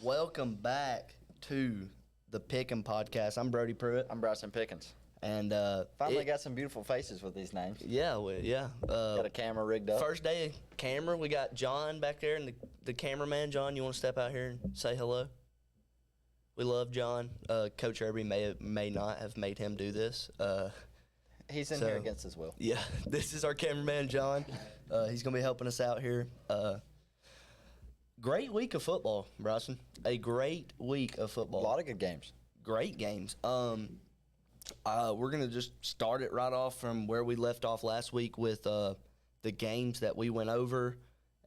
Welcome back to the Pick'em Podcast. I'm Brody Pruitt. I'm Bryson Pickens. And finally got some beautiful faces with these names. Yeah. Got a camera rigged up. First day of camera. We got John back there, and the cameraman. John, you want to step out here and say hello? We love John. Coach Irby may not have made him do this. He's in here against his will. Yeah, this is our cameraman, John. He's going to be helping us out here. Great week of football, Bryson. A great week of football. A lot of good games. Great games. We're going to just start it right off from where we left off last week with the games that we went over.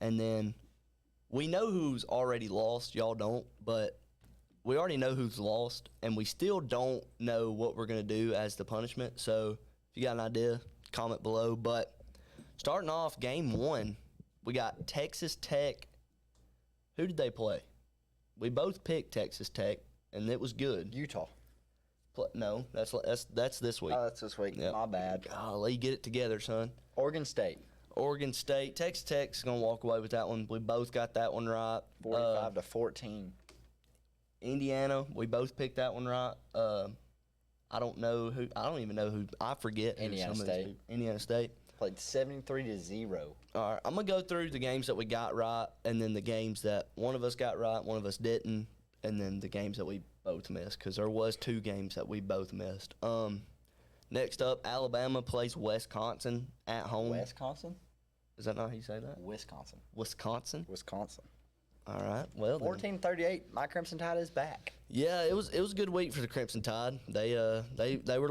And then we know who's already lost. Y'all don't. But we already know who's lost. And we still don't know what we're going to do as the punishment. So if you got an idea, comment below. But starting off, game one, we got Texas Tech. Who did they play? We both picked Texas Tech, and it was good. Utah. No, that's this week. Oh, that's this week. Yep. My bad. Golly, get it together, son. Oregon State. Texas Tech's going to walk away with that one. We both got that one right. 45-14. Indiana, we both picked that one right. I don't even know who. I forget. Indiana State. Indiana State. Played 73-0. All right, I'm going to go through the games that we got right, and then the games that one of us got right, one of us didn't, and then the games that we both missed, because there was 2 games that we both missed. Next up, Alabama plays Wisconsin at home. Wisconsin? Is that not how you say that? Wisconsin. All right, well 14-38, my Crimson Tide is back. Yeah, it was a good week for the Crimson Tide. They were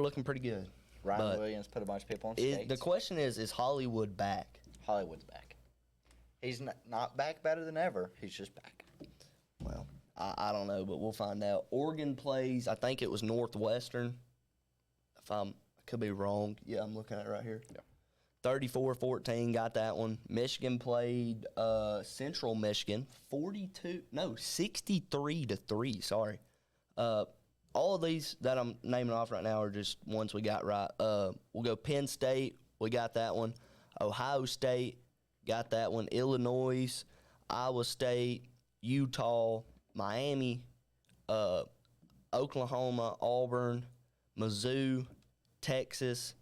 looking pretty good. Ryan Williams put a bunch of people on skates. The question is Hollywood back? Hollywood's back. He's not back better than ever. He's just back. Well, I don't know, but we'll find out. Oregon plays, I think it was Northwestern. I could be wrong. Yeah, I'm looking at it right here. Yeah. 34-14, got that one. Michigan played Central Michigan, 63-3. Sorry. All of these that I'm naming off right now are just ones we got right. We'll go Penn State. We got that one. Ohio State, got that one. Illinois, Iowa State, Utah, Miami, Oklahoma, Auburn, Mizzou, Texas,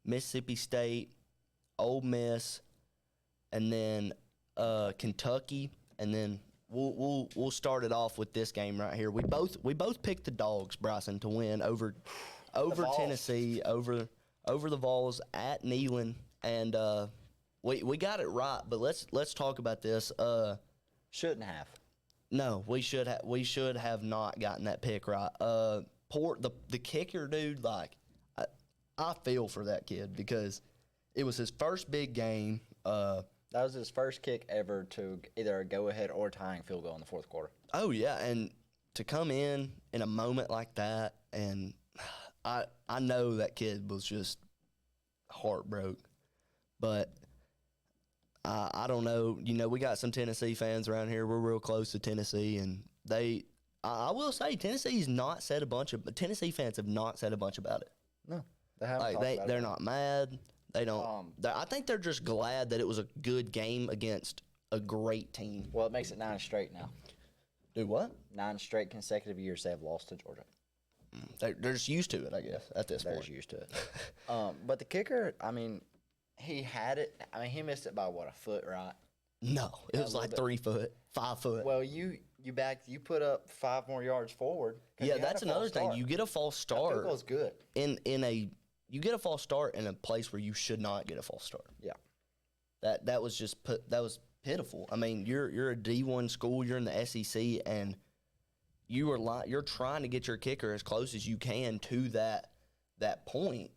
Mississippi State, Ole Miss, and then Kentucky, and then we'll start it off with this game right here. We both picked the Dogs, Bryson, to win over Tennessee, over the Vols at Neyland, and we got it right. But let's talk about this. Shouldn't have. No, we should have not gotten that pick right. The kicker, dude. Like, I feel for that kid because it was his first big game. That was his first kick ever to either a go-ahead or tying field goal in the fourth quarter. Oh, yeah, and to come in a moment like that, and I know that kid was just heartbroken. But I don't know. You know, we got some Tennessee fans around here. We're real close to Tennessee, and I will say Tennessee fans have not said a bunch about it. No, they haven't. They're not mad. They don't. I think they're just glad that it was a good game against a great team. Well, it makes it 9 straight now. Do what? 9 straight consecutive years they have lost to Georgia. They're just used to it, I guess, at this point. They're just used to it. But the kicker, I mean, he had it. I mean, he missed it by, a foot, right? No, it was like 3 foot, 5 foot. Well, you put up 5 more yards forward. Yeah, that's another thing. You get a false start. That was good. You get a false start in a place where you should not get a false start. Yeah. That was pitiful. I mean, you're a D1 school, you're in the SEC, and you're trying to get your kicker as close as you can to that point,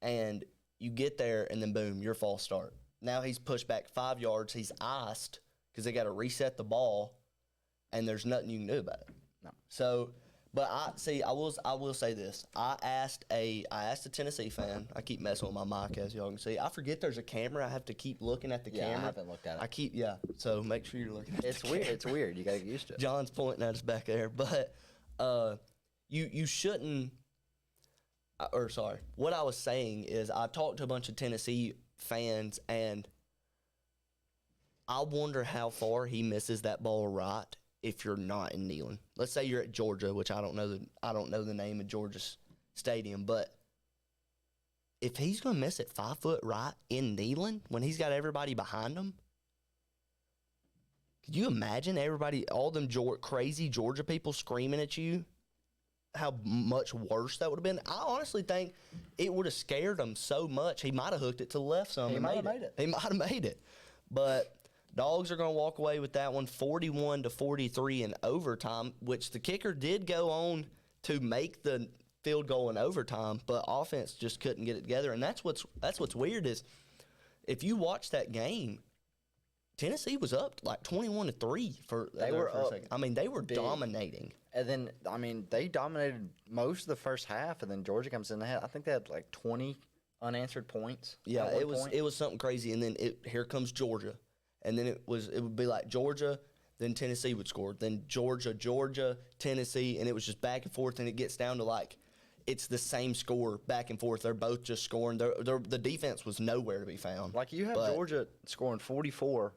and you get there, and then boom, your false start. Now he's pushed back 5 yards. He's iced because they got to reset the ball, and there's nothing you can do about it. No. So. But I will say this. I asked a Tennessee fan. I keep messing with my mic, as y'all can see. I forget there's a camera. I have to keep looking at the camera. I haven't looked at it. So make sure you're looking at it. It's weird. It's weird. You got to get used to it. John's pointing at us back there. But you shouldn't what I was saying is I talked to a bunch of Tennessee fans, and I wonder how far he misses that ball right if you're not in Neyland. Let's say you're at Georgia, which I don't know the name of Georgia's stadium, but if he's going to miss it 5 foot right in Neyland when he's got everybody behind him, could you imagine all them crazy Georgia people screaming at you? How much worse that would have been. I honestly think it would have scared him so much he might have hooked it to the left some. He might have made it. He might have made it. But Dogs are going to walk away with that one 41-43 in overtime, which the kicker did go on to make the field goal in overtime, but offense just couldn't get it together. And that's what's weird is if you watch that game, Tennessee was up like 21-3 for a second. I mean, they were dominating. And then, I mean, they dominated most of the first half, and then Georgia comes in. I think they had like 20 unanswered points. Yeah, it was something crazy. And then here comes Georgia, and then it would be like Georgia, then Tennessee would score, then Georgia, Tennessee, and it was just back and forth. And it gets down to like it's the same score back and forth. They're both just scoring. The defense was nowhere to be found. Like you have Georgia scoring 44.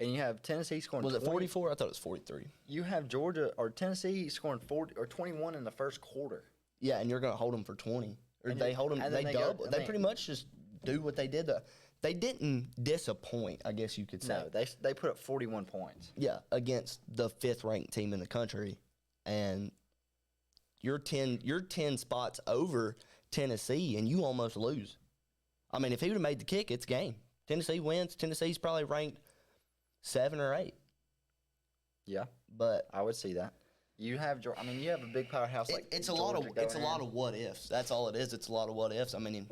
And you have Tennessee scoring. Was it 44? I thought it was 43. You have Georgia or Tennessee scoring 40 or 21 in the first quarter. Yeah, and you're going to hold them for 20, or they hold them. They double. They pretty much just do what they did. They didn't disappoint, I guess you could say. No, they put up 41 points. Yeah, against the 5th ranked team in the country, and you're 10 spots over Tennessee, and you almost lose. I mean, if he would have made the kick, it's game. Tennessee wins. Tennessee's probably ranked 7 or 8. Yeah, but I would see that. You have a big powerhouse like it's a lot of what ifs. That's all it is. It's a lot of what ifs. I mean,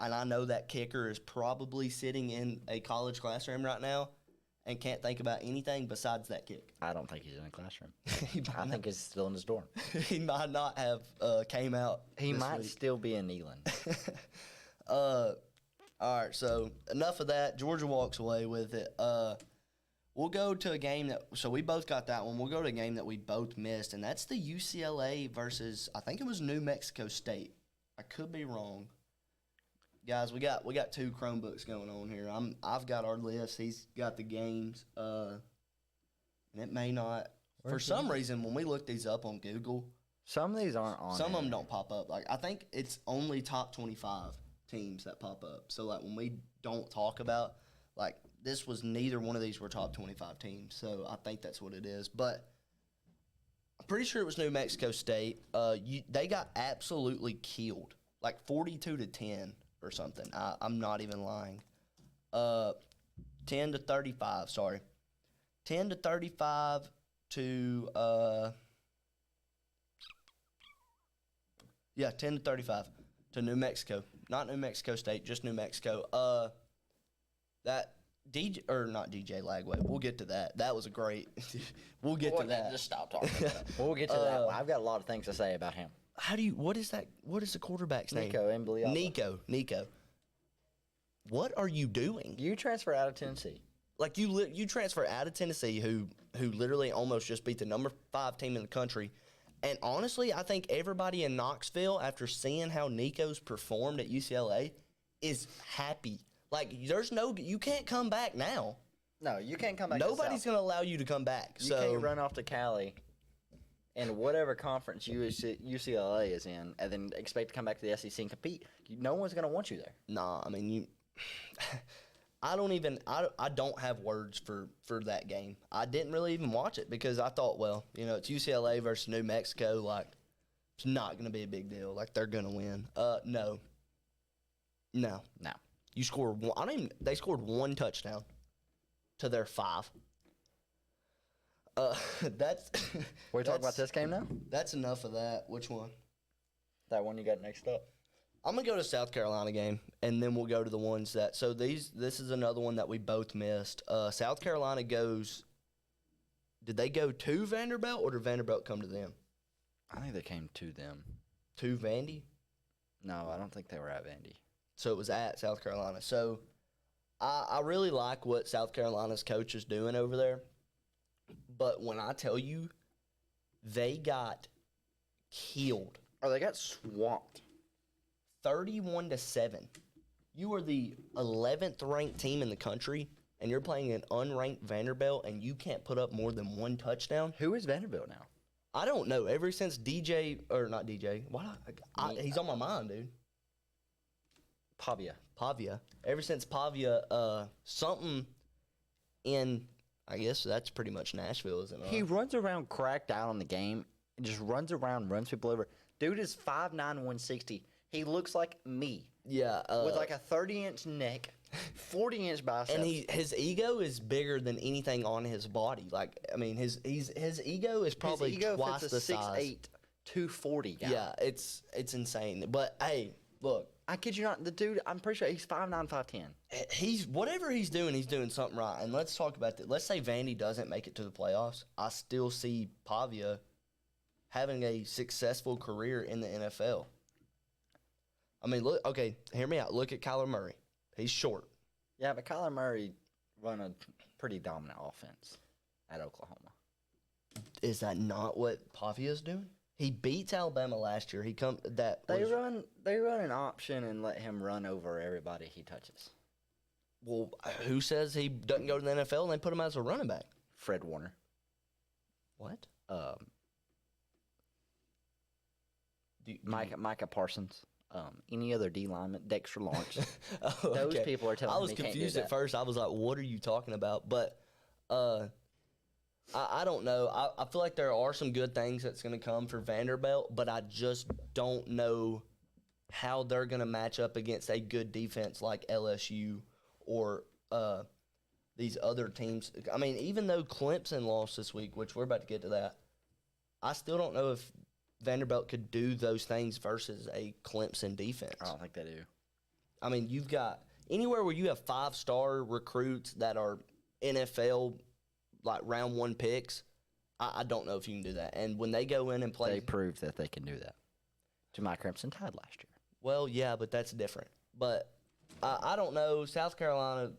and I know that kicker is probably sitting in a college classroom right now and can't think about anything besides that kick. I don't think he's in a classroom. I think he's still in his dorm. He might not have came out. He might still be in Neyland. All right, so enough of that. Georgia walks away with it. We'll go to a game so we both got that one. We'll go to a game that we both missed, and that's the UCLA versus, I think it was New Mexico State. I could be wrong. Guys, we got 2 Chromebooks going on here. I've got our list. He's got the games. And it may not. For some reason, when we look these up on Google, some of these aren't on. Some of them don't pop up. Like I think it's only top 25 teams that pop up. So like when we don't talk about like this was neither one of these were top 25 teams. So I think that's what it is. But I'm pretty sure it was New Mexico State. They got absolutely killed, like 42-10 or something. I'm not even lying. 10-35. Sorry, 10-35 to 10-35 to New Mexico. Not New Mexico State, just New Mexico. That DJ or not DJ Lagway. We'll get to that. That was a great. We'll get to that. Just stop talking about that. We'll get to that. I've got a lot of things to say about him. What is that? What is the quarterback's name? Nico Em.5. Nico. What are you doing? You transfer out of Tennessee. Like you transfer out of Tennessee, who literally almost just beat the number 5 team in the country. And honestly, I think everybody in Knoxville, after seeing how Nico's performed at UCLA, is happy. Like, you can't come back now. No, you can't come back. Nobody's going to allow you to come back. You can't run off to Cali and whatever conference UCLA is in and then expect to come back to the SEC and compete. No one's going to want you there. Nah, I mean, I don't have words for that game. I didn't really even watch it because I thought, well, it's UCLA versus New Mexico. Like, it's not going to be a big deal. Like, they're going to win. No. You scored one. They scored 1 touchdown to their 5. That's. We're talking about this game now? That's enough of that. Which one? That one you got next up. I'm going to go to South Carolina game, and then we'll go to the ones that – so this is another one that we both missed. South Carolina goes – did they go to Vanderbilt, or did Vanderbilt come to them? I think they came to them. To Vandy? No, I don't think they were at Vandy. So it was at South Carolina. So I really like what South Carolina's coach is doing over there. But when I tell you they got killed. Oh, they got swamped. 31-7. You are the 11th ranked team in the country, and you're playing an unranked Vanderbilt, and you can't put up more than one touchdown. Who is Vanderbilt now? I don't know. Ever since DJ or not DJ, he's on my mind, dude. Pavia. Ever since Pavia, something in, I guess that's pretty much Nashville, isn't it? He runs around cracked out on the game and just runs around, runs people over. Dude is 5'9", 160. He looks like me. Yeah. With like a 30-inch neck, 40-inch biceps. And his ego is bigger than anything on his body. Like, I mean, his ego is probably twice the size. 6'8", 240 guy. Yeah, it's insane. But, hey, look. I kid you not, the dude, I'm pretty sure he's 5'9", 5'10". Whatever he's doing something right. And let's talk about that. Let's say Vandy doesn't make it to the playoffs. I still see Pavia having a successful career in the NFL. I mean, look, okay, hear me out. Look at Kyler Murray. He's short. Yeah, but Kyler Murray run a pretty dominant offense at Oklahoma. Is that not what Pavia's doing? He beats Alabama last year. They run an option and let him run over everybody he touches. Well, who says he doesn't go to the NFL and they put him as a running back? Fred Warner. What? Micah Parsons. Any other D lineman, Dexter Lawrence. Oh, Those okay. people are telling me I was confused at first. I was like, what are you talking about? But I don't know. I feel like there are some good things that's going to come for Vanderbilt, but I just don't know how they're going to match up against a good defense like LSU or these other teams. I mean, even though Clemson lost this week, which we're about to get to that, I still don't know if Vanderbilt could do those things versus a Clemson defense. I don't think they do. I mean, you've got anywhere where you have 5-star recruits that are NFL, like round one picks, I don't know if you can do that. And when they go in and play. They proved that they can do that to my Crimson Tide last year. Well, yeah, but that's different. But I don't know. South Carolina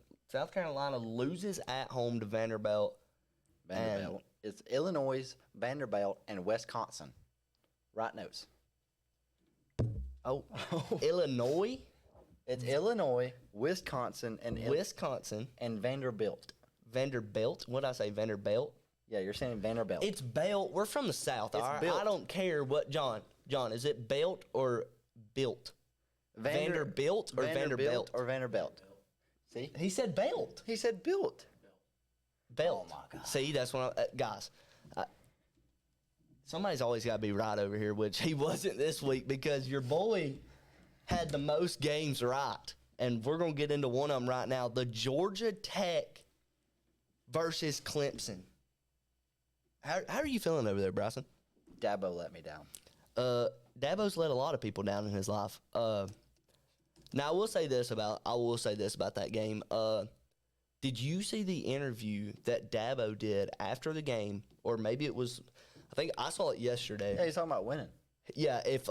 loses at home to Vanderbilt. It's Illinois, Vanderbilt, and Wisconsin. Right nose. Oh, Illinois? It's Illinois, Wisconsin, and Vanderbilt. Vanderbilt? What did I say? Vanderbilt? Yeah, you're saying Vanderbilt. It's Belt. We're from the South. All right? Built. I don't care what, John, is it Belt or Built? Vanderbilt or Vanderbilt? Or Vanderbilt. See? He said Belt. He said built. Belt. Oh, my God. See, that's what guys. Somebody's always got to be right over here, which he wasn't this week because your boy had the most games right. And we're going to get into one of them right now. The Georgia Tech versus Clemson. How are you feeling over there, Bryson? Dabo let me down. Dabo's let a lot of people down in his life. Now, I will say this about that game. Did you see the interview that Dabo did after the game? Or maybe it was, I think I saw it yesterday. Yeah, he's talking about winning. Yeah, if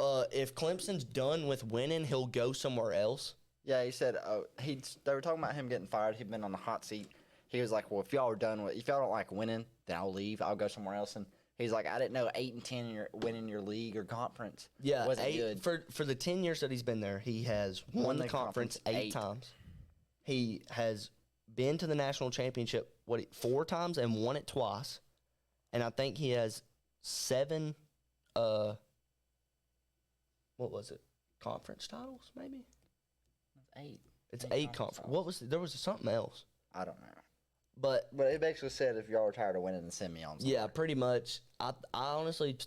Clemson's done with winning, he'll go somewhere else. Yeah, he said they were talking about him getting fired. He'd been on the hot seat. He was like, well, if y'all don't like winning, then I'll leave. I'll go somewhere else. And he's like, I didn't know 8-10 winning your league or conference. Yeah, wasn't good. For the 10 years that he's been there, he has won the conference 8 times. He has been to the national championship 4 times and won it twice. And I think he has 7 what was it? Conference titles, maybe? That's 8. It's 8 conference. There was something else. I don't know. But it basically said if y'all are tired of winning, then send me on somewhere. Yeah, pretty much. I honestly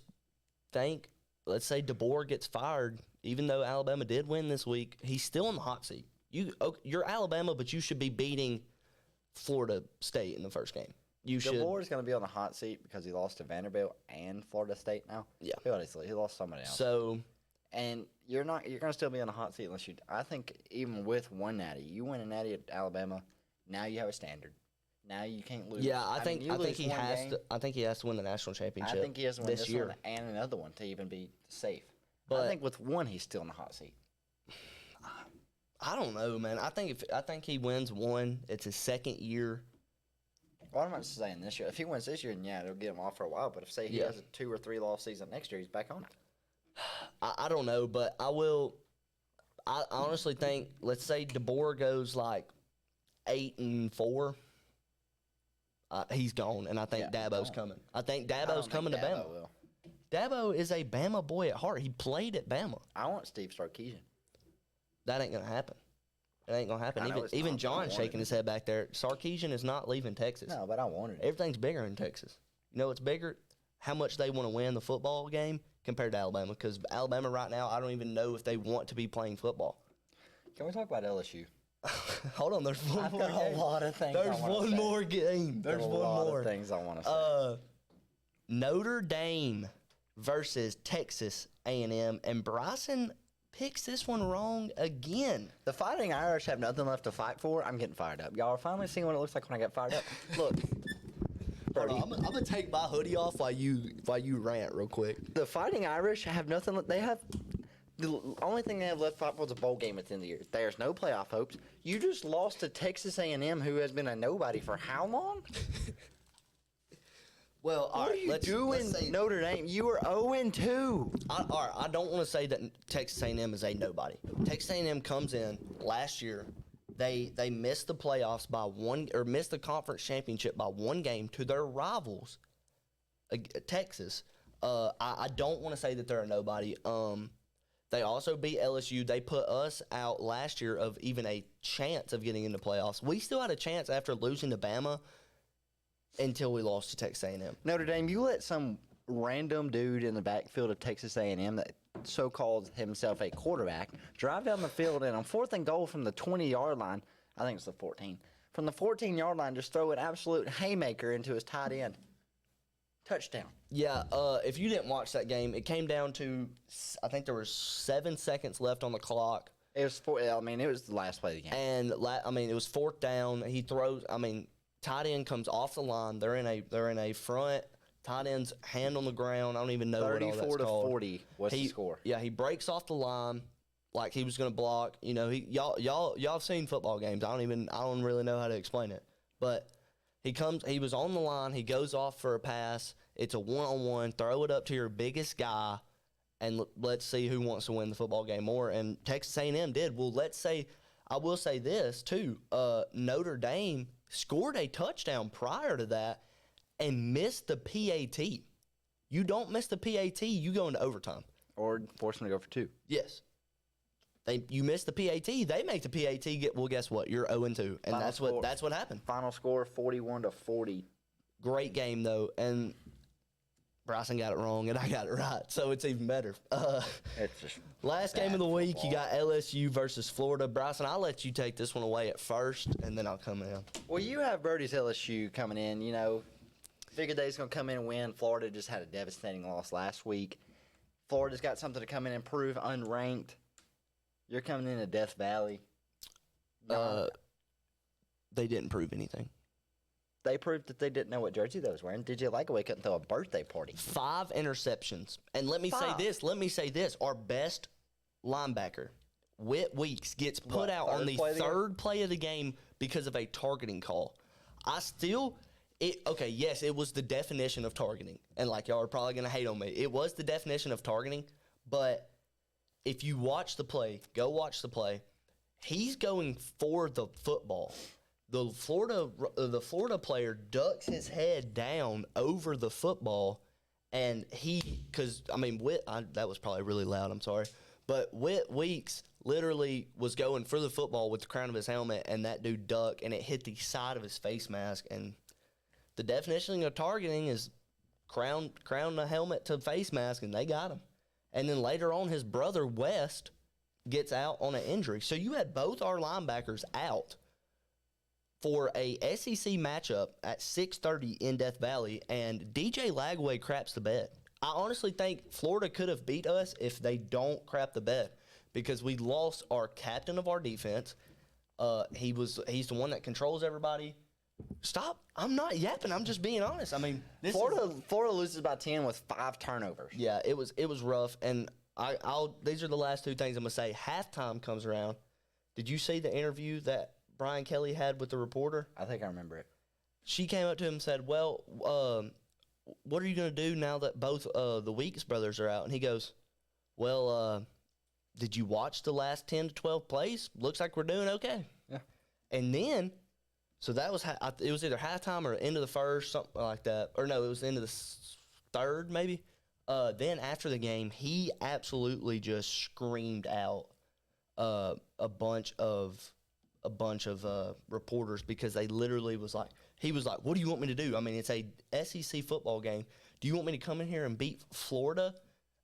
think, let's say DeBoer gets fired, even though Alabama did win this week, he's still in the hot seat. You're Alabama, but you should be beating Florida State in the first game. DeBoer's going to be on the hot seat because he lost to Vanderbilt and Florida State now. Yeah. He lost somebody else. So, and you're going to still be on the hot seat unless you. I think even with one natty, you win a natty at Alabama, now you have a standard. Now you can't lose. Yeah, I think he has to. I think he has to win the national championship. I think he has to win this year one and another one to even be safe. But I think with one, he's still in the hot seat. I don't know, man. I think he wins one. It's his second year. Well, I'm not saying this year. If he wins this year, then yeah, it'll get him off for a while. But if he has a 2 or 3 loss season next year, he's back on it. I don't know, but I honestly think, let's say DeBoer goes like 8-4. He's gone, and I think Dabo's coming. I think Dabo's coming to Bama. Will. Dabo is a Bama boy at heart. He played at Bama. I want Steve Sarkisian. That ain't gonna happen. It ain't gonna happen. I know Even not, John's shaking his head back there. Sarkisian is not leaving Texas. No, but I wanted it. Everything's bigger in Texas. You know what's bigger? How much they want to win the football game compared to Alabama. Because Alabama right now, I don't even know if they want to be playing football. Can we talk about LSU? Hold on, there's one more got game. a lot of things. There's one more game. There's one more. Things I want to say. Notre Dame versus Texas A&M, and Bryson picks this one wrong again. The Fighting Irish have nothing left to fight for. I'm getting fired up. Y'all are finally seeing what it looks like when I get fired up. Look, Brody, I'm gonna take my hoodie off while you rant real quick. the Fighting Irish have nothing. They have the only thing they have left to fight for is a bowl game at the end of the year. There's no playoff hopes. You just lost to Texas A&M, who has been a nobody for how long? Well, all What are right, you let's doing, say, Notre Dame? You were 0-2. all right, I don't want to say that Texas A&M is a nobody. Texas A&M comes in last year. They missed the playoffs by one, or missed the conference championship by one game to their rivals, Texas. I don't want to say that they're a nobody. They also beat LSU. They put us out last year of even a chance of getting into playoffs. We still had a chance after losing to Bama until we lost to Texas A&M. Notre Dame, you let some random dude in the backfield of Texas A&M that so-called himself a quarterback drive down the field and on 4th and goal from the 20-yard line, I think it's the 14, from the 14-yard line, just throw an absolute haymaker into his tight end. Touchdown. Yeah, if you didn't watch that game, it came down to, I think there was 7 seconds left on the clock. It was it was the last play of the game. And, it was 4th down. He throws, tight end comes off the line. They're in a front. Tight end's hand on the ground. I don't even know what all that's 34 to called. 40 was the score. Yeah, he breaks off the line like he was going to block. You know, y'all have seen football games. I don't really know how to explain it. But he was on the line. He goes off for a pass. It's a one-on-one. Throw it up to your biggest guy, and let's see who wants to win the football game more. And Texas A&M did. Well, I will say this too. Notre Dame scored a touchdown prior to that and missed the PAT. You don't miss the PAT, you go into overtime. Or force them to go for 2. Yes. You miss the PAT, they make the PAT guess what? You're 0-2. And that's what happened. Final score 41-40. Great game though, and Bryson got it wrong and I got it right, so it's even better. It's just last game of the week, you got LSU versus Florida. Bryson, I'll let you take this one away at first, and then I'll come in. Well, you have Brody's LSU coming in. You know, figured they's going to come in and win. Florida just had a devastating loss last week. Florida's got something to come in and prove, unranked. You're coming into Death Valley. They didn't prove anything. They proved that they didn't know what jersey they was wearing. Did you like it? We couldn't throw a birthday party. 5 interceptions. And let me say this. Our best linebacker, Whit Weeks, gets put out on the third play of the game because of a targeting call. Yes, it was the definition of targeting. And y'all are probably going to hate on me. It was the definition of targeting. But if you watch the play, go watch the play, he's going for the football. The Florida player ducks his head down over the football, and that was probably really loud, I'm sorry. But Whit Weeks literally was going for the football with the crown of his helmet, and that dude ducked, and it hit the side of his face mask. And the definition of targeting is crown the helmet to face mask, and they got him. And then later on, his brother West gets out on an injury. So you had both our linebackers out for a SEC matchup at 6:30 in Death Valley, and DJ Lagway craps the bed. I honestly think Florida could have beat us if they don't crap the bed, because we lost our captain of our defense. He's the one that controls everybody. Stop! I'm not yapping. I'm just being honest. Florida loses by 10 with 5 turnovers. Yeah, it was rough, and these are the last 2 things I'm gonna say. Halftime comes around. Did you see the interview that Brian Kelly had with the reporter? I think I remember it. She came up to him and said, well, what are you going to do now that both the Weeks brothers are out? And he goes, well, did you watch the last 10 to 12 plays? Looks like we're doing okay. Yeah. And then, So that was it was either halftime or end of the first, something like that. Or no, it was the end of the third, maybe. Then after the game, he absolutely just screamed out a bunch of reporters because they literally he was like, "What do you want me to do? I mean, it's a SEC football game. Do you want me to come in here and beat Florida,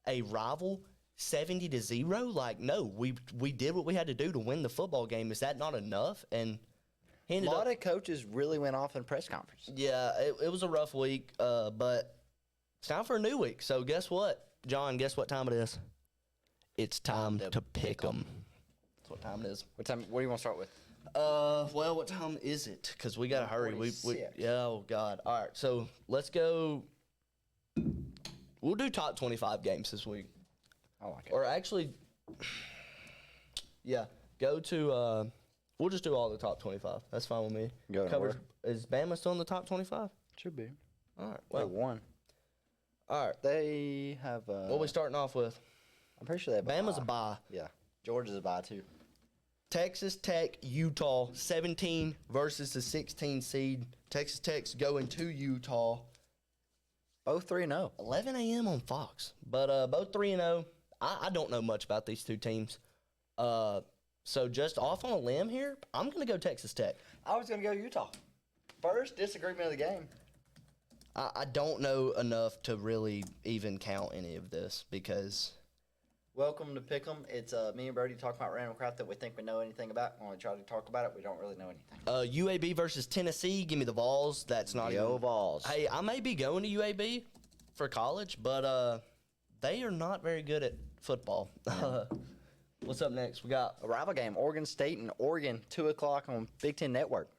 a rival, 70-0? Like, no, we did what we had to do to win the football game. Is that not enough?" And he ended a lot of coaches really went off in press conference. Yeah, it was a rough week, but it's time for a new week. So guess what, John? Guess what time it is? It's time to pick 'em. That's what time it is. What do you want to start with? Well, what time is it? Because we gotta hurry. We oh God. All right, so let's go. We'll do top 25 games this week. I like it. Or actually, yeah, go to. We'll just do all the top 25. That's fine with me. Is Bama still in the top 25? Should be. All right. Well, Well, they won. all right. They have. What are we starting off with? I'm pretty sure they have. Bama's a bye. Yeah. Georgia's a bye too. Texas Tech, Utah, 17 versus the 16 seed. Texas Tech's going to Utah. Both 3-0. 11 a.m. on Fox. But both 3-0. I don't know much about these two teams. So just off on a limb here, I'm going to go Texas Tech. I was going to go Utah. First disagreement of the game. I don't know enough to really even count any of this because... Welcome to Pick'em. It's me and Brody talk about random crap that we think we know anything about. When we try to talk about it, we don't really know anything. UAB versus Tennessee. Give me the Vols. That's not Yo, even... Vols. Hey, I may be going to UAB for college, but they are not very good at football. What's up next? We got a rival game, Oregon State and Oregon, 2 o'clock on Big Ten Network.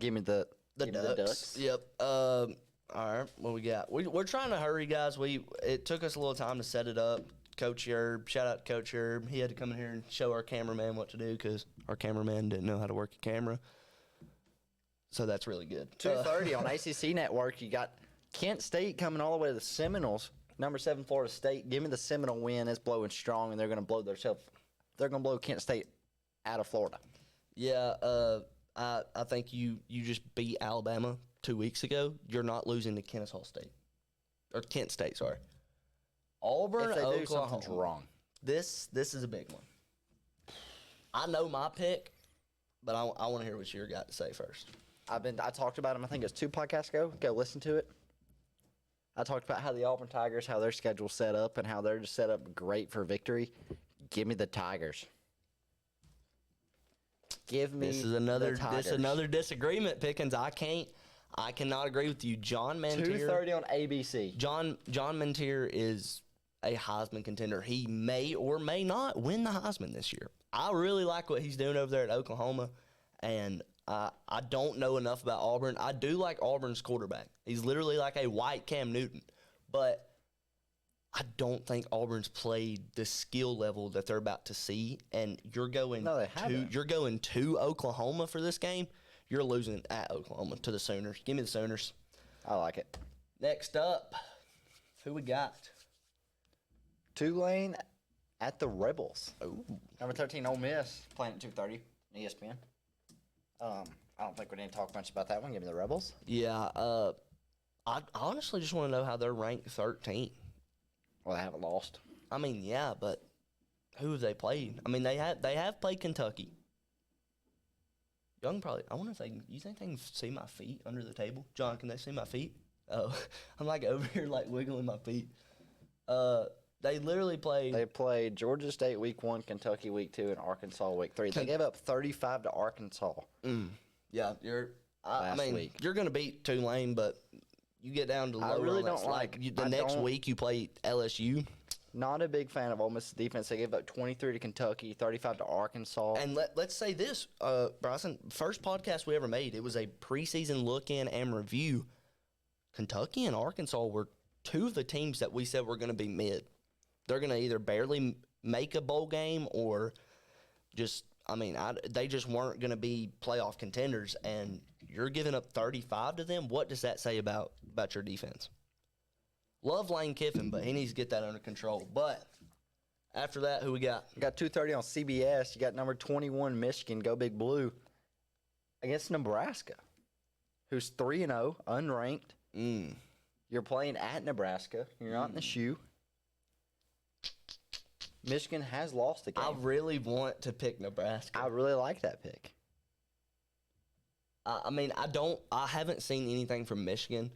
Give me the Ducks. Yep. All right, what we got? We're trying to hurry, guys. It took us a little time to set it up. Coach Yerb, shout out to Coach Yerb. He had to come in here and show our cameraman what to do because our cameraman didn't know how to work a camera. So that's really good. 2:30 on ACC Network. You got Kent State coming all the way to the Seminoles. Number 7 Florida State. Give me the Seminole win. It's blowing strong, and they're going to blow They're going to blow Kent State out of Florida. Yeah. I think you just beat Alabama 2 weeks ago. You're not losing to Kennesaw State or Kent State. Sorry. Auburn, if they Oklahoma. do, something's wrong. This is a big one. I know my pick, but I want to hear what you got to say first. I talked about them. I think it was 2 podcasts ago. Go listen to it. I talked about how the Auburn Tigers, how their schedule's set up, and how they're just set up great for victory. Give me the Tigers. Give me This is another disagreement, Pickens. I cannot agree with you. John Mantier. 2:30 on ABC. John Mantier is a Heisman contender. He may or may not win the Heisman this year. I really like what he's doing over there at Oklahoma, and I don't know enough about Auburn. I do like Auburn's quarterback. He's literally like a white Cam Newton, but I don't think Auburn's played the skill level that they're about to see. And you're going to Oklahoma for this game. You're losing at Oklahoma to the Sooners. Give me the Sooners. I like it. Next up, who we got? Tulane at the Rebels. Ooh. Number 13, Ole Miss, playing at 2:30 on ESPN. I don't think we need to talk much about that one. Give me the Rebels. Yeah, I honestly just want to know how they're ranked 13. Well, they haven't lost. I mean, yeah, but who have they played? I mean, they have played Kentucky. Young probably. I wonder if you think they can see my feet under the table? John, can they see my feet? Oh, I'm like over here like wiggling my feet. They literally played. They played Georgia State week 1, Kentucky week 2, and Arkansas week 3. They gave up 35 to Arkansas. Yeah, I mean, week. You're going to beat Tulane, but you get down to lower. I really don't the next week you play LSU. Not a big fan of Ole Miss defense. They gave up 23 to Kentucky, 35 to Arkansas. And let's say this, Bryson, first podcast we ever made, it was a preseason look-in and review. Kentucky and Arkansas were 2 of the teams that we said were going to be mid. They're going to either barely make a bowl game or just, they just weren't going to be playoff contenders. And you're giving up 35 to them. What does that say about your defense? Love Lane Kiffin, but he needs to get that under control. But after that, who we got? You got 2:30 on CBS. You got number 21 Michigan, Go Big Blue, against Nebraska, who's 3-0, unranked. Mm. You're playing at Nebraska. You're not in the shoe. Michigan has lost the game. I really want to pick Nebraska. I really like that pick. I mean, I haven't seen anything from Michigan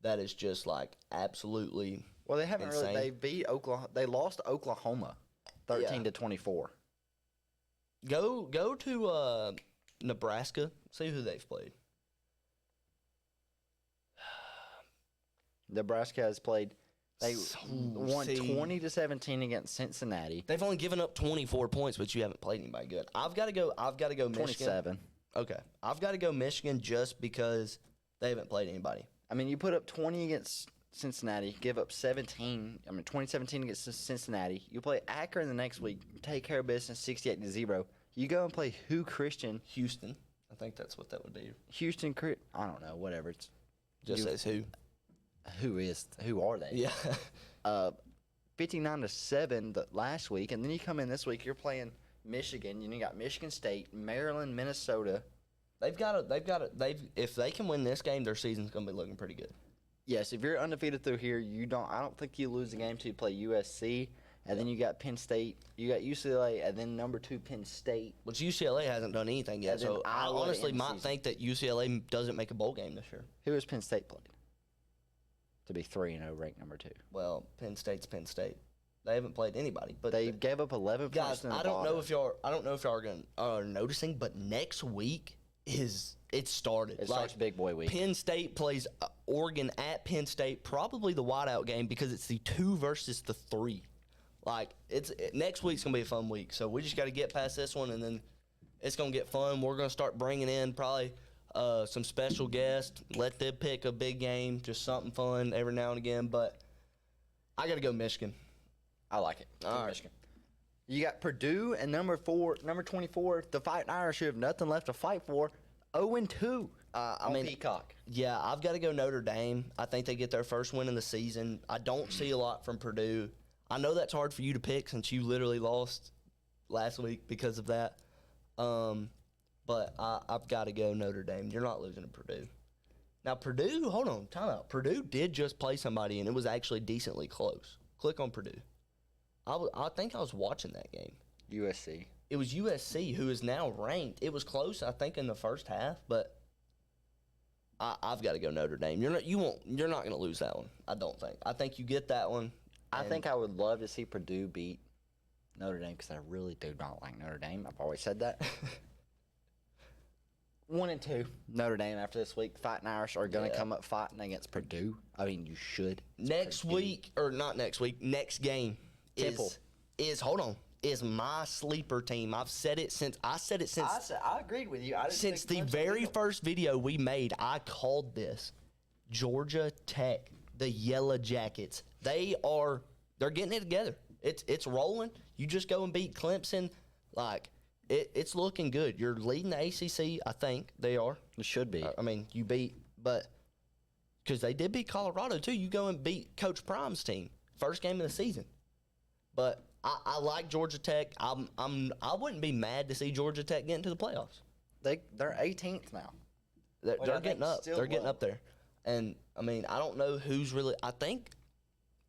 that is just like absolutely. Well, they haven't insane. really. They beat Oklahoma. They lost to Oklahoma, 13-24. Go to Nebraska. See who they've played. Nebraska has played. They won see. 20-17 against Cincinnati. They've only given up 24 points, but you haven't played anybody good. I've got to go Michigan. 27. Okay, I've got to go Michigan just because they haven't played anybody. I mean, you put up 20 against Cincinnati, give up 17. 2017 against Cincinnati. You play Akron the next week, take care of business 68-0. You go and play Christian? Houston. I think that's what that would be. Houston, I don't know, whatever. It's Just says who. Who are they? Yeah. 59-7 last week, and then you come in this week, you're playing Michigan, and you got Michigan State, Maryland, Minnesota. If they can win this game, their season's gonna be looking pretty good. Yes, if you're undefeated through here, I don't think you lose the game till you play USC, and then you got Penn State, you got UCLA, and then number 2 Penn State. Which UCLA hasn't done anything yet, And then so I Iowa to honestly end the might season. think that UCLA doesn't make a bowl game this year. Who has Penn State played? To be 3-0, ranked number 2. Well, Penn State's Penn State. They haven't played anybody, but They gave up 11 points. guys, to I don't know Nevada. if y'all are noticing, but next week it started. It starts big boy week. Penn State plays Oregon at Penn State, probably the whiteout game because it's the 2 versus the 3. Like next week's gonna be a fun week, so we just got to get past this one, and then it's gonna get fun. We're gonna start bringing in probably some special guests. Let them pick a big game, just something fun every now and again. But I got to go Michigan. I like it. All right. Michigan. You got Purdue and number 24, the Fighting Irish, who have nothing left to fight for, 0-2 I mean, Peacock. Yeah, I've got to go Notre Dame. I think they get their first win in the season. I don't see a lot from Purdue. I know that's hard for you to pick since you literally lost last week because of that. But I've got to go Notre Dame. You're not losing to Purdue. Now, Purdue, hold on, time out. Purdue did just play somebody, and it was actually decently close. Click on Purdue. I think I was watching that game. USC. It was USC, who is now ranked. It was close, I think, in the first half, but I've got to go Notre Dame. You're not going to lose that one. I don't think. I think you get that one. I think I would love to see Purdue beat Notre Dame because I really do not like Notre Dame. I've always said that. 1-2 Notre Dame after this week. Fighting Irish are going to come up fighting against Purdue. I mean, you should. It's next Purdue. week, or not next week, next game Temple. is my sleeper team. I said it since I agreed with you. since the very first video we made. I called this Georgia Tech, the Yellow Jackets. They're getting it together. It's rolling. You just go and beat Clemson. Like it's looking good. You're leading the ACC. I think they are. It should be. I mean, you beat, but because they did beat Colorado too. You go and beat Coach Prime's team, first game of the season. But I like Georgia Tech. I wouldn't be mad to see Georgia Tech get into the playoffs. They're 18th now. They're I getting think up. still They're getting low. up there. And I mean, I don't know who's really. I think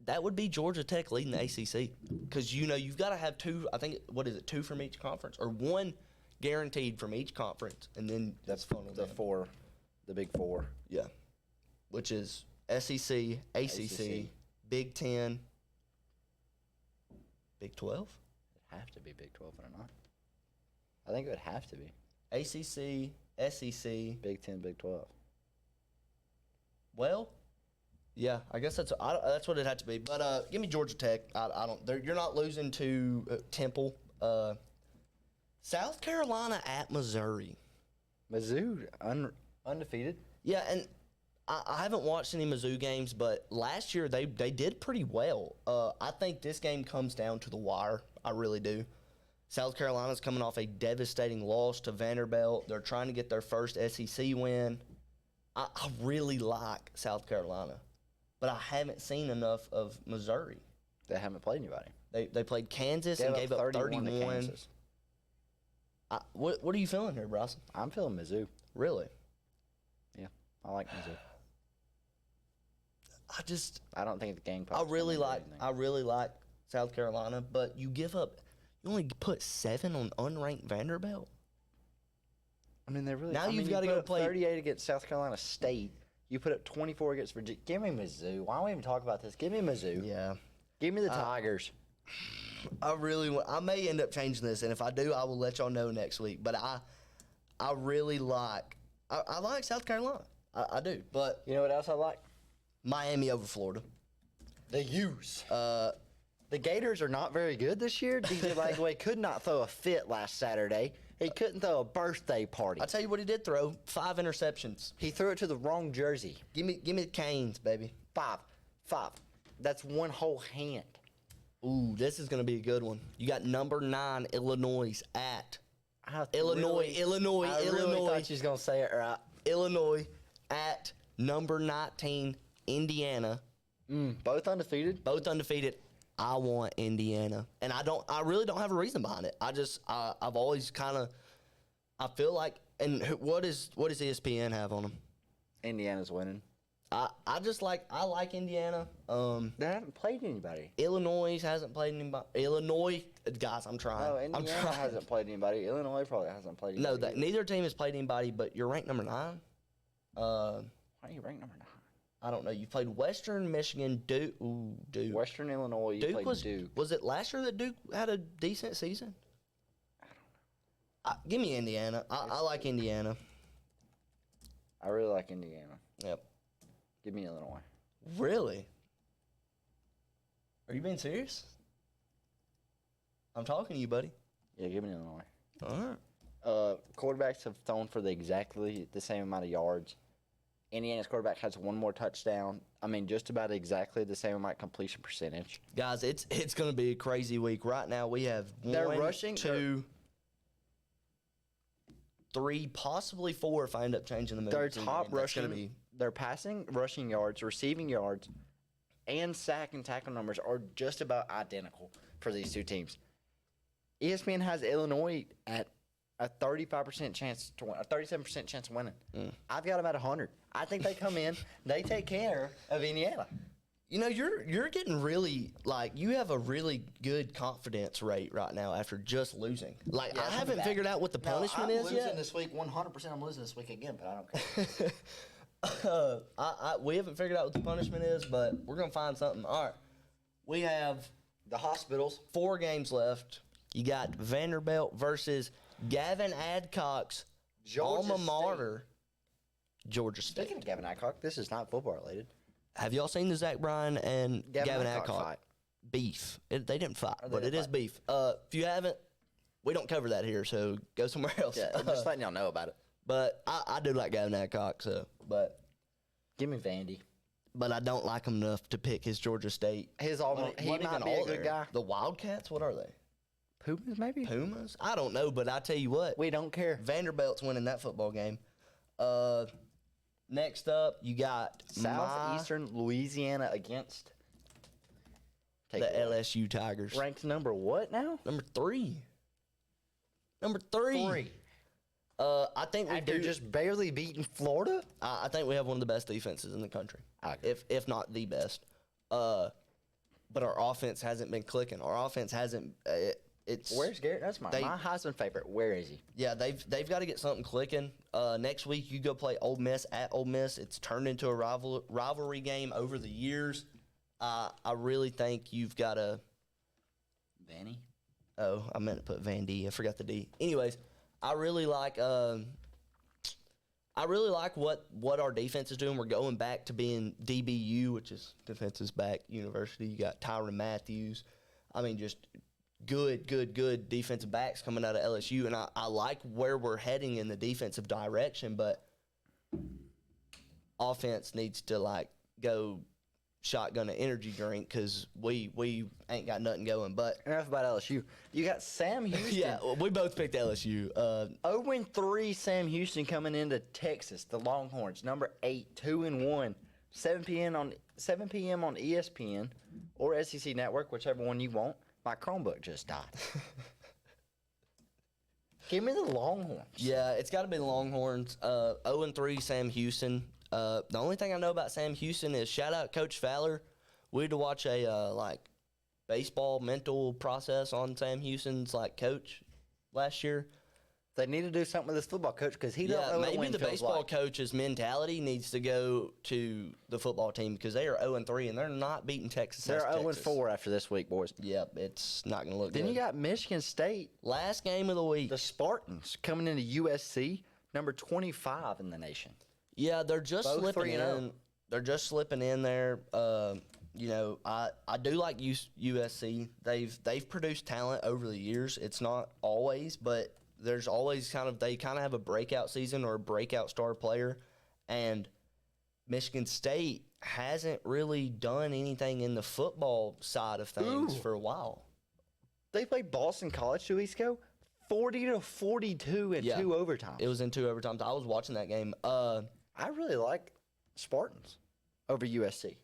that would be Georgia Tech leading the ACC because you've got to have 2. I think what is it, 2 from each conference or 1 guaranteed from each conference, and then that's funneled in. The big 4. Yeah, which is SEC, ACC, Big 10, Big 12, It'd have to be Big 12 or not. I think it would have to be ACC, SEC. Big 10, Big 12. Well, yeah, I guess that's what it had to be. But give me Georgia Tech. I don't. You're not losing to Temple. South Carolina at Missouri. Mizzou undefeated. Yeah, and I haven't watched any Mizzou games, but last year they did pretty well. I think this game comes down to the wire. I really do. South Carolina's coming off a devastating loss to Vanderbilt. They're trying to get their first SEC win. I really like South Carolina, but I haven't seen enough of Missouri. They haven't played anybody. They played Kansas and gave up 31. to Kansas. What are you feeling here, Bryson? I'm feeling Mizzou. Really? Yeah, I like Mizzou. I don't think the gang. I really like South Carolina, but you only put 7 on unranked Vanderbilt. I mean, they're really. Now you've got to go play 38 against South Carolina State. You put up 24 against Virginia. Give me Mizzou. Why don't we even talk about this? Give me Mizzou. Yeah. Give me the Tigers. I may end up changing this, and if I do, I will let y'all know next week. But I really like South Carolina. I do. But You know what else I like? Miami over Florida. The Utes. The Gators are not very good this year. DJ Lagway could not throw a fit last Saturday. He couldn't throw a birthday party. I tell you what, he did throw 5 interceptions. He threw it to the wrong jersey. Give me the Canes, baby. 5. That's one whole hand. Ooh, this is gonna be a good one. You got number 9 Illinois at Illinois. I really Illinois. thought you was gonna say it right. Illinois at number 19 Indiana. Both undefeated. Both undefeated. I want Indiana, and I really don't have a reason behind it. I've always I feel like, and what does ESPN have on them? Indiana's winning. I like Indiana. They haven't played anybody. Illinois hasn't played anybody. Illinois, guys, I'm trying. Oh, Indiana hasn't played anybody. Illinois probably hasn't played No, anybody. neither team has played anybody, but you're ranked number 9. Why are you ranked number 9? I don't know. You played Western Michigan, Duke. Ooh, Duke. Western Illinois, you played Duke. Was it last year that Duke had a decent season? I don't know. Give me Indiana. I like Indiana. I really like Indiana. Yep. Give me Illinois. Really? Are you being serious? I'm talking to you, buddy. Yeah, give me Illinois. All right. Quarterbacks have thrown for exactly the same amount of yards. Indiana's quarterback has one more touchdown. I mean, just about exactly the same amount completion percentage. Guys, it's going to be a crazy week. Right now, we have They're 1, rushing, 2, 3, possibly 4 if I end up changing the move. Their top rushing, their passing, rushing yards, receiving yards, and sack and tackle numbers are just about identical for these two teams. ESPN has Illinois at a 35% chance to win, a 37% chance of winning. I've got them at 100. I think they come in, they take care of Indiana. You know, you're getting really, you have a really good confidence rate right now after just losing. I haven't figured out what the punishment is yet. I'm losing this week 100%. I'm losing this week again, but I don't care. We haven't figured out what the punishment is, but we're going to find something. All right. We have the hospitals. 4 games left. You got Vanderbilt versus Gavin Adcock's alma mater, Georgia State. Speaking of Gavin Adcock, this is not football related. Have y'all seen the Zach Bryan and Gavin Adcock fight? Beef? They didn't fight, but it is beef. If you haven't, we don't cover that here, so go somewhere else. Yeah, I'm just letting y'all know about it. But I do like Gavin Adcock, but give me Vandy. But I don't like him enough to pick his Georgia State. He might be a good guy. The Wildcats, what are they? Pumas, maybe? Pumas? I don't know, but I tell you what. We don't care. Vanderbilt's winning that football game. Next up, you got Southeastern Louisiana against the LSU Tigers. Ranked number what now? Number 3. Number 3. I think After just barely beating Florida? I think we have one of the best defenses in the country, if not the best. But our offense hasn't been clicking. Our offense hasn't. Where's Garrett? That's my Heisman favorite. Where is he? Yeah, they've got to get something clicking. Next week you go play Ole Miss at Ole Miss. It's turned into a rivalry game over the years. I really think you've got to. Vanny? Oh, I meant to put Van D. I forgot the D. Anyways, I really like what our defense is doing. We're going back to being DBU, which is Defensive Back University. You got Tyrann Matthews. I mean, just good defensive backs coming out of LSU, and I like where we're heading in the defensive direction, but offense needs to go shotgun an energy drink because we ain't got nothing going. But enough about LSU. You got Sam Houston. Yeah, we both picked LSU. 0-3 Sam Houston coming into Texas, the Longhorns, number 8, 2-1, 7 p.m. on ESPN or SEC Network, whichever one you want. My Chromebook just died. Give me the Longhorns. Yeah, it's got to be the Longhorns. 0-3 Sam Houston. The only thing I know about Sam Houston is shout out Coach Fowler. We had to watch a baseball mental process on Sam Houston's coach last year. They need to do something with this football coach because he don't know what maybe win the feels baseball like. coach's mentality needs to go to the football team because they are 0-3 and they're not beating Texas. They're 0-4 after this week, boys. Yep, it's not going to look good. Then you got Michigan State. Last game of the week. The Spartans coming into USC, number 25 in the nation. Yeah, they're just Both slipping 3-0. in. They're just slipping in there. I do like USC. They've produced talent over the years. It's not always, but there's always they have a breakout season or a breakout star player, and Michigan State hasn't really done anything in the football side of things for a while. They played Boston College 2 weeks ago, 40-42 in 2 overtimes. It was in 2 overtimes. I was watching that game. I really like Spartans over USC.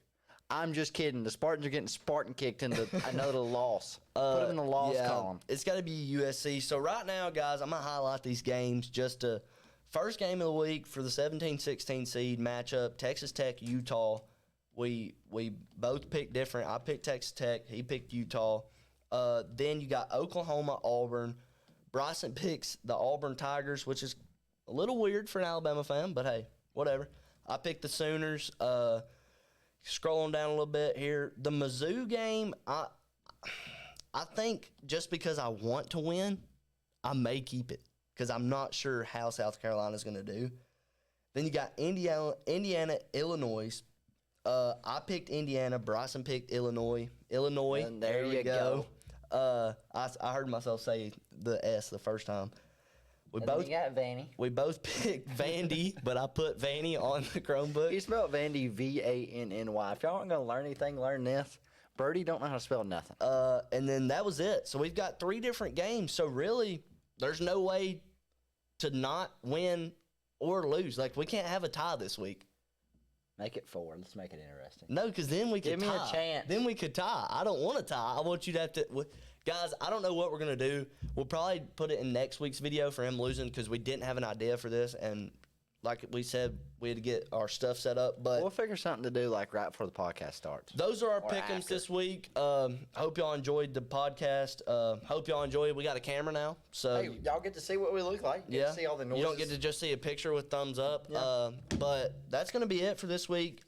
I'm just kidding. The Spartans are getting Spartan kicked into another loss. Put them in the loss column. It's got to be USC. So right now, guys, I'm going to highlight these games just to first game of the week for the 17-16 seed matchup, Texas Tech, Utah. We both picked different. I picked Texas Tech. He picked Utah. Then you got Oklahoma, Auburn. Bryson picks the Auburn Tigers, which is a little weird for an Alabama fan, but hey, whatever. I picked the Sooners. Scrolling down a little bit here, the Mizzou game, I think just because I want to win, I may keep it because I'm not sure how South Carolina's going to do. Then you got Indiana, Illinois. I picked Indiana. Bryson picked Illinois. And there you go. I heard myself say the S the first time. We You got Vandy. both picked Vandy, but I put Vandy on the Chromebook. You spelled Vandy Vanny. If y'all aren't going to learn anything, learn this. Brody don't know how to spell nothing. And then that was it. So we've got 3 different games. So really, there's no way to not win or lose. We can't have a tie this week. Make it 4. Let's make it interesting. No, because then we could tie. Give me a chance. Then we could tie. I don't want to tie. I want you to have to. Guys, I don't know what we're going to do. We'll probably put it in next week's video for him losing because we didn't have an idea for this. And like we said, we had to get our stuff set up. But We'll figure something to do right before the podcast starts. those are our Or pick'ems after. this week. Hope y'all enjoyed the podcast. Hope y'all enjoy it. We got a camera now. So Hey, y'all get to see what we look like. Get to see all the noises. you don't get to just see a picture with thumbs up. Yeah. But that's going to be it for this week.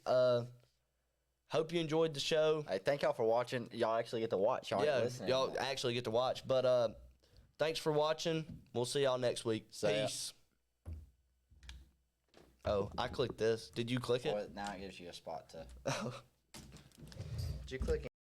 Hope you enjoyed the show. Hey, thank y'all for watching. Y'all actually get to watch. Y'all ain't listening. y'all actually get to watch. But thanks for watching. We'll see y'all next week. See ya. Peace. Oh, I clicked this. Did you click it? Well, now it gives you a spot to. Did you click